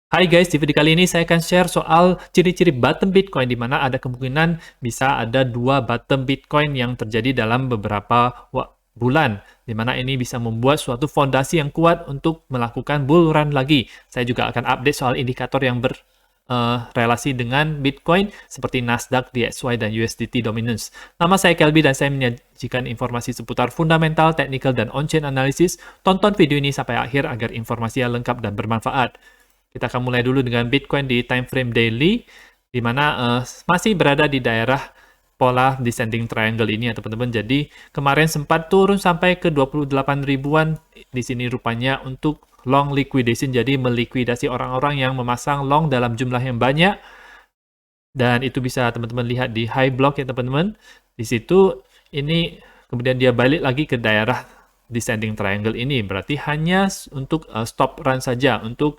Hai guys, di video kali ini saya akan share soal ciri-ciri bottom Bitcoin, di mana ada kemungkinan bisa ada dua bottom Bitcoin yang terjadi dalam beberapa bulan, di mana ini bisa membuat suatu fondasi yang kuat untuk melakukan bull run lagi. Saya juga akan update soal indikator yang berrelasi dengan Bitcoin seperti Nasdaq, DXY, dan USDT Dominance. Nama saya Kelby dan saya menyajikan informasi seputar fundamental, technical, dan on-chain analysis. Tonton video ini sampai akhir agar informasinya lengkap dan bermanfaat. Kita akan mulai dulu dengan Bitcoin di time frame daily, di mana masih berada di daerah pola descending triangle ini ya teman-teman. Jadi kemarin sempat turun sampai ke 28 ribuan di sini rupanya untuk long liquidation, jadi melikuidasi orang-orang yang memasang long dalam jumlah yang banyak. Dan itu bisa teman-teman lihat di high block ya teman-teman. Di situ ini kemudian dia balik lagi ke daerah descending triangle ini, berarti hanya untuk stop run saja, untuk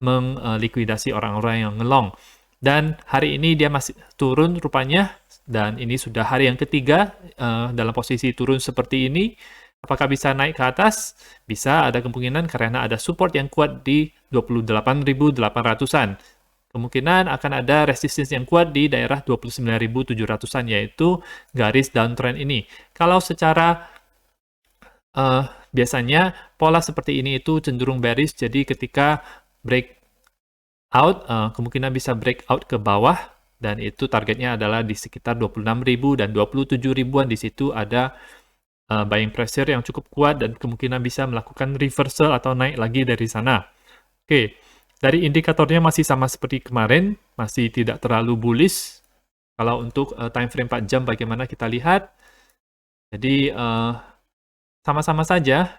melikuidasi orang-orang yang ngelong. Dan hari ini dia masih turun rupanya, dan ini sudah hari yang ketiga dalam posisi turun seperti ini. Apakah bisa naik ke atas? Bisa, ada kemungkinan karena ada support yang kuat di 28.800-an. Kemungkinan akan ada resistance yang kuat di daerah 29.700-an, yaitu garis downtrend ini. Kalau secara biasanya pola seperti ini itu cenderung bearish, jadi ketika break out, kemungkinan bisa break out ke bawah, dan itu targetnya adalah di sekitar 26.000 dan 27 ribuan. Di situ ada buying pressure yang cukup kuat dan kemungkinan bisa melakukan reversal atau naik lagi dari sana. Oke, dari indikatornya masih sama seperti kemarin, masih tidak terlalu bullish. Kalau untuk time frame 4 jam bagaimana kita lihat. Jadi sama-sama saja.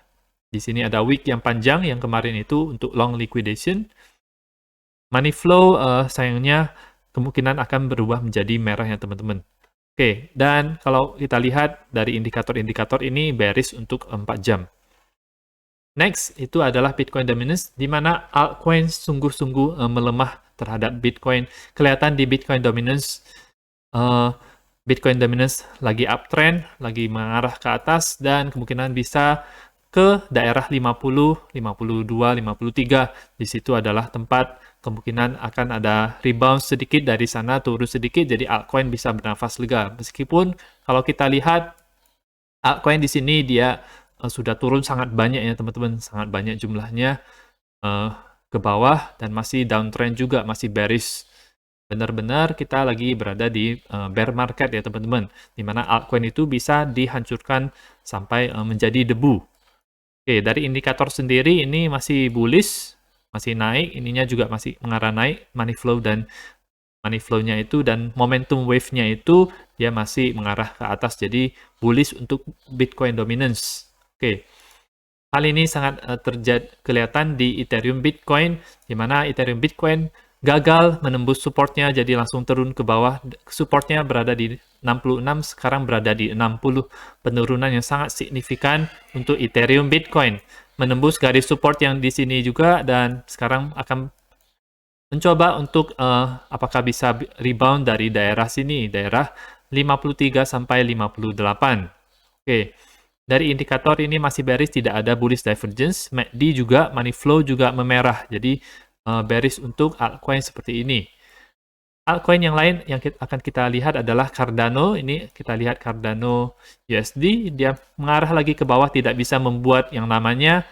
Di sini ada wick yang panjang yang kemarin itu untuk long liquidation. Money flow sayangnya kemungkinan akan berubah menjadi merah ya teman-teman. Oke, dan kalau kita lihat dari indikator-indikator ini bearish untuk 4 jam. Next, itu adalah Bitcoin Dominance, di mana altcoin sungguh-sungguh melemah terhadap Bitcoin. Kelihatan di Bitcoin Dominance, Bitcoin Dominance lagi uptrend, lagi mengarah ke atas, dan kemungkinan bisa ke daerah 50, 52, 53. Di situ adalah tempat kemungkinan akan ada rebound sedikit dari sana, turun sedikit, jadi altcoin bisa bernafas lega. Meskipun kalau kita lihat altcoin di sini dia sudah turun sangat banyak ya teman-teman, sangat banyak jumlahnya ke bawah dan masih downtrend juga, masih bearish. Benar-benar kita lagi berada di bear market ya teman-teman, di mana altcoin itu bisa dihancurkan sampai menjadi debu. Oke, dari indikator sendiri ini masih bullish, masih naik, ininya juga masih mengarah naik, money flow-nya itu dan momentum wave-nya itu dia masih mengarah ke atas, jadi bullish untuk Bitcoin Dominance. Oke, hal ini sangat kelihatan di Ethereum Bitcoin, di mana Ethereum Bitcoin gagal menembus supportnya, jadi langsung turun ke bawah. Supportnya berada di 66, sekarang berada di 60. Penurunan yang sangat signifikan untuk Ethereum Bitcoin. Menembus garis support yang di sini juga, dan sekarang akan mencoba untuk apakah bisa rebound dari daerah sini, daerah 53 sampai 58. Oke, dari indikator ini masih bearish, tidak ada bullish divergence. MACD juga, money flow juga memerah, jadi bearish untuk altcoin seperti ini. Altcoin yang lain yang akan kita lihat adalah Cardano. Ini kita lihat Cardano USD, dia mengarah lagi ke bawah, tidak bisa membuat yang namanya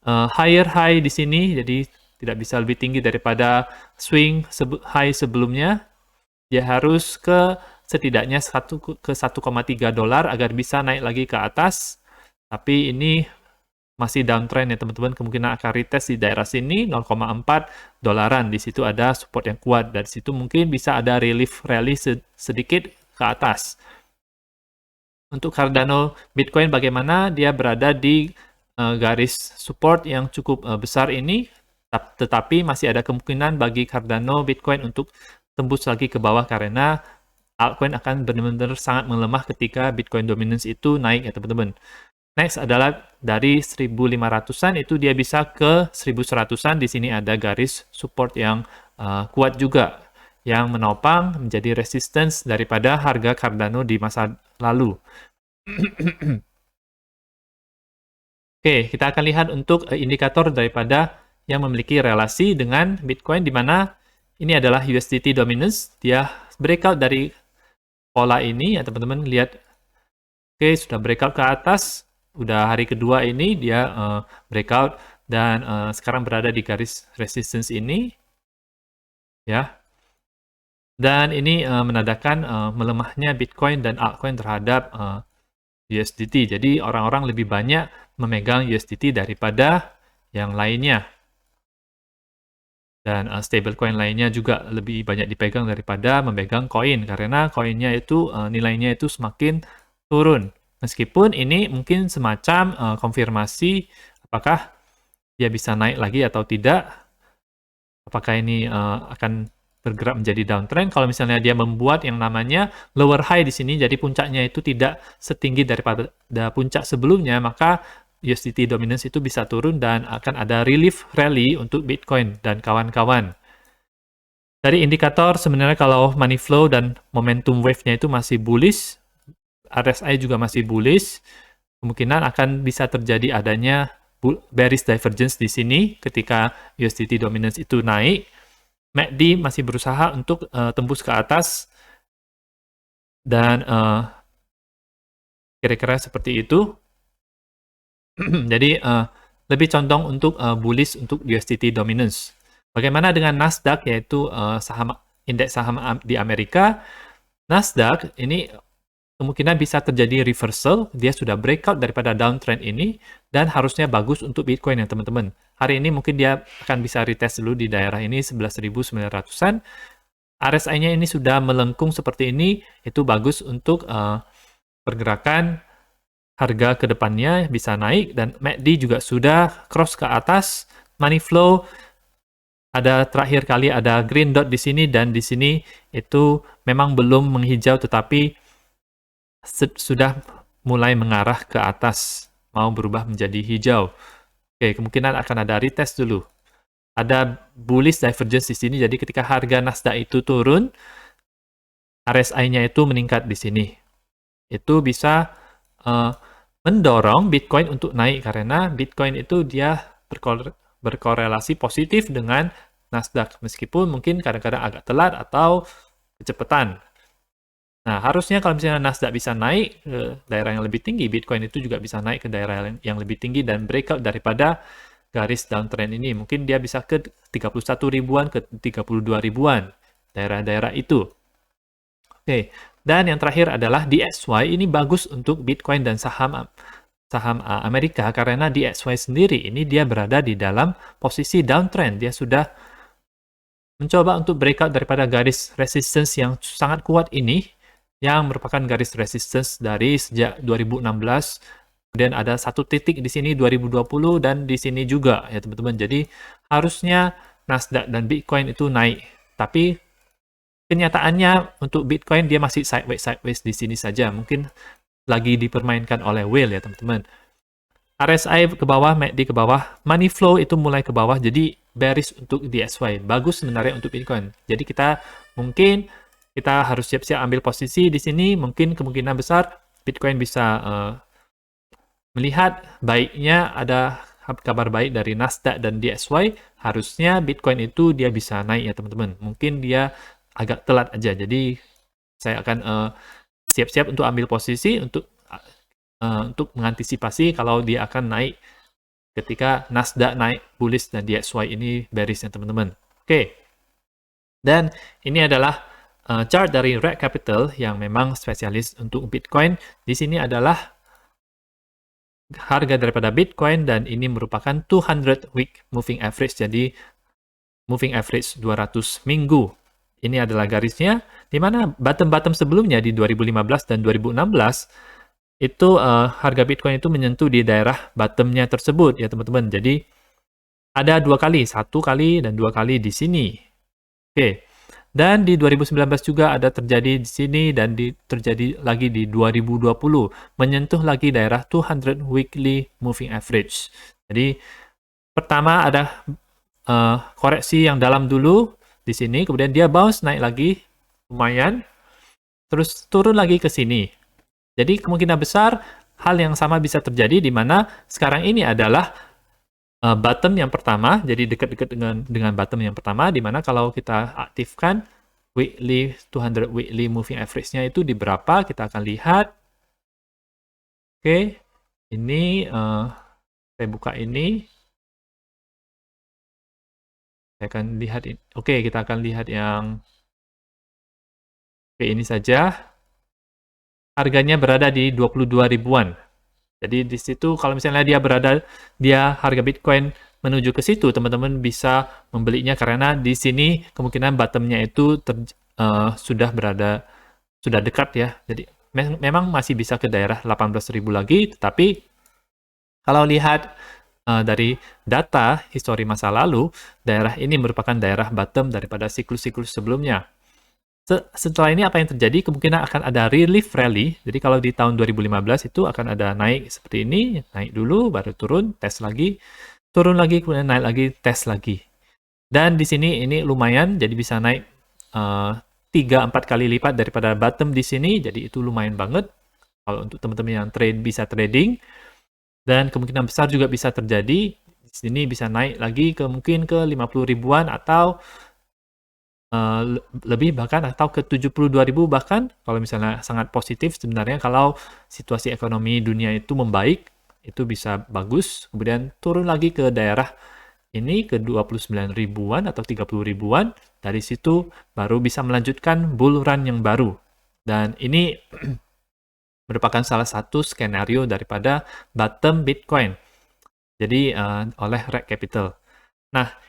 higher high di sini, jadi tidak bisa lebih tinggi daripada swing high sebelumnya. Dia harus ke setidaknya ke 1,3 dolar agar bisa naik lagi ke atas. Tapi ini masih downtrend ya teman-teman, kemungkinan akan retest di daerah sini 0,4 dolaran. Di situ ada support yang kuat, dari situ mungkin bisa ada relief rally sedikit ke atas. Untuk Cardano Bitcoin bagaimana? Dia berada di garis support yang cukup besar ini, tetapi masih ada kemungkinan bagi Cardano Bitcoin untuk tembus lagi ke bawah karena altcoin akan benar-benar sangat melemah ketika Bitcoin Dominance itu naik ya teman-teman. Next adalah dari 1.500-an itu dia bisa ke 1.100-an. Di sini ada garis support yang kuat juga, yang menopang menjadi resistance daripada harga Cardano di masa lalu. Oke, kita akan lihat untuk indikator daripada yang memiliki relasi dengan Bitcoin, di mana ini adalah USDT dominance. Dia breakout dari pola ini, ya teman-teman lihat. Oke, sudah breakout ke atas. Udah hari kedua ini dia breakout dan sekarang berada di garis resistance ini, ya. Dan ini menandakan melemahnya Bitcoin dan altcoin terhadap USDT. Jadi orang-orang lebih banyak memegang USDT daripada yang lainnya. Dan stablecoin lainnya juga lebih banyak dipegang daripada memegang koin, karena koinnya itu nilainya itu semakin turun. Meskipun ini mungkin semacam konfirmasi apakah dia bisa naik lagi atau tidak, apakah ini akan bergerak menjadi downtrend. Kalau misalnya dia membuat yang namanya lower high di sini, jadi puncaknya itu tidak setinggi daripada puncak sebelumnya, maka USDT dominance itu bisa turun dan akan ada relief rally untuk Bitcoin dan kawan-kawan. Dari indikator sebenarnya kalau money flow dan momentum wave-nya itu masih bullish, RSI juga masih bullish, kemungkinan akan bisa terjadi adanya bearish divergence di sini ketika USDT dominance itu naik. MACD masih berusaha untuk tembus ke atas dan kira-kira seperti itu. Jadi lebih condong untuk bullish untuk USDT dominance. Bagaimana dengan Nasdaq, yaitu indeks saham di Amerika? Nasdaq ini kemungkinan bisa terjadi reversal. Dia sudah breakout daripada downtrend ini dan harusnya bagus untuk Bitcoin ya teman-teman. Hari ini mungkin dia akan bisa retest dulu di daerah ini 11.900-an. RSI-nya ini sudah melengkung seperti ini, itu bagus untuk pergerakan harga ke depannya bisa naik, dan MACD juga sudah cross ke atas. Money flow ada terakhir kali ada green dot di sini, dan di sini itu memang belum menghijau tetapi sudah mulai mengarah ke atas, mau berubah menjadi hijau. Oke, kemungkinan akan ada retest dulu. Ada bullish divergence di sini, jadi ketika harga Nasdaq itu turun, RSI-nya itu meningkat di sini. Itu bisa mendorong Bitcoin untuk naik, karena Bitcoin itu dia berkorelasi positif dengan Nasdaq, meskipun mungkin kadang-kadang agak telat atau kecepatan. Nah, harusnya kalau misalnya Nasdaq bisa naik ke daerah yang lebih tinggi, Bitcoin itu juga bisa naik ke daerah yang lebih tinggi dan breakout daripada garis downtrend ini. Mungkin dia bisa ke 31 ribuan, ke 32 ribuan, daerah-daerah itu. Oke, dan yang terakhir adalah DXY. Ini bagus untuk Bitcoin dan saham Amerika, karena DXY sendiri ini dia berada di dalam posisi downtrend. Dia sudah mencoba untuk breakout daripada garis resistance yang sangat kuat ini, yang merupakan garis resistance dari sejak 2016. Kemudian ada satu titik di sini 2020 dan di sini juga ya teman-teman. Jadi harusnya Nasdaq dan Bitcoin itu naik, tapi kenyataannya untuk Bitcoin dia masih sideways di sini saja. Mungkin lagi dipermainkan oleh whale ya teman-teman. RSI ke bawah, MACD ke bawah, money flow itu mulai ke bawah, jadi bearish untuk DXY. Bagus sebenarnya untuk Bitcoin. Jadi mungkin kita harus siap-siap ambil posisi di sini. Mungkin kemungkinan besar Bitcoin bisa melihat baiknya ada kabar baik dari Nasdaq dan DXY. Harusnya Bitcoin itu dia bisa naik ya teman-teman. Mungkin dia agak telat aja. Jadi saya akan siap-siap untuk ambil posisi untuk mengantisipasi kalau dia akan naik ketika Nasdaq naik bullish dan DXY ini bearish ya teman-teman. Oke. Dan ini adalah chart dari Red Capital yang memang spesialis untuk Bitcoin. Di sini adalah harga daripada Bitcoin dan ini merupakan 200 week moving average. Jadi moving average 200 minggu. Ini adalah garisnya, di mana bottom-bottom sebelumnya di 2015 dan 2016, itu harga Bitcoin itu menyentuh di daerah bottomnya tersebut, ya teman-teman. Jadi, ada dua kali, satu kali dan dua kali di sini. Oke, dan di 2019 juga ada terjadi di sini, dan terjadi lagi di 2020, menyentuh lagi daerah 200 weekly moving average. Jadi, pertama ada koreksi yang dalam dulu, di sini, kemudian dia bounce naik lagi, lumayan, terus turun lagi ke sini. Jadi kemungkinan besar hal yang sama bisa terjadi, di mana sekarang ini adalah bottom yang pertama, jadi dekat-dekat dengan bottom yang pertama, di mana kalau kita aktifkan weekly 200 weekly moving average-nya itu di berapa, kita akan lihat. Oke, ini saya buka ini. Saya akan lihat ini. Oke, kita akan lihat yang ini saja. Harganya berada di 22 ribuan. Jadi di situ kalau misalnya dia harga Bitcoin menuju ke situ, teman-teman bisa membelinya karena di sini kemungkinan bottom-nya itu sudah dekat ya. Jadi memang masih bisa ke daerah 18.000 lagi, tetapi kalau lihat dari data histori masa lalu, daerah ini merupakan daerah bottom daripada siklus-siklus sebelumnya. Setelah ini apa yang terjadi? Kemungkinan akan ada relief rally. Jadi kalau di tahun 2015 itu akan ada naik seperti ini, naik dulu, baru turun, tes lagi, turun lagi, kemudian naik lagi, tes lagi. Dan di sini ini lumayan, jadi bisa naik 3-4 kali lipat daripada bottom di sini, jadi itu lumayan banget kalau untuk teman-teman yang bisa trading. Dan kemungkinan besar juga bisa terjadi, di sini bisa naik lagi mungkin ke 50 ribuan atau lebih bahkan atau ke 72.000 bahkan kalau misalnya sangat positif sebenarnya kalau situasi ekonomi dunia itu membaik itu bisa bagus kemudian turun lagi ke daerah ini ke 29 ribuan atau 30 ribuan dari situ baru bisa melanjutkan bull run yang baru dan ini merupakan salah satu skenario daripada bottom Bitcoin jadi oleh Reg Capital. Nah,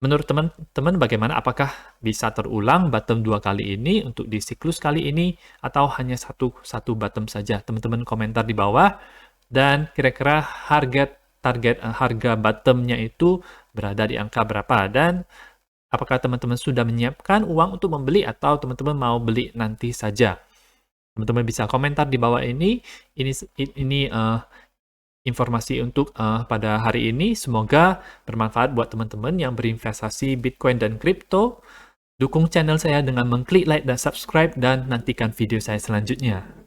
menurut teman-teman bagaimana? Apakah bisa terulang bottom 2 kali ini untuk di siklus kali ini atau hanya satu bottom saja? Teman-teman komentar di bawah dan kira-kira harga bottomnya itu berada di angka berapa dan apakah teman-teman sudah menyiapkan uang untuk membeli atau teman-teman mau beli nanti saja? Teman-teman bisa komentar di bawah ini. Ini informasi untuk pada hari ini. Semoga bermanfaat buat teman-teman yang berinvestasi Bitcoin dan kripto. Dukung channel saya dengan mengklik like dan subscribe dan nantikan video saya selanjutnya.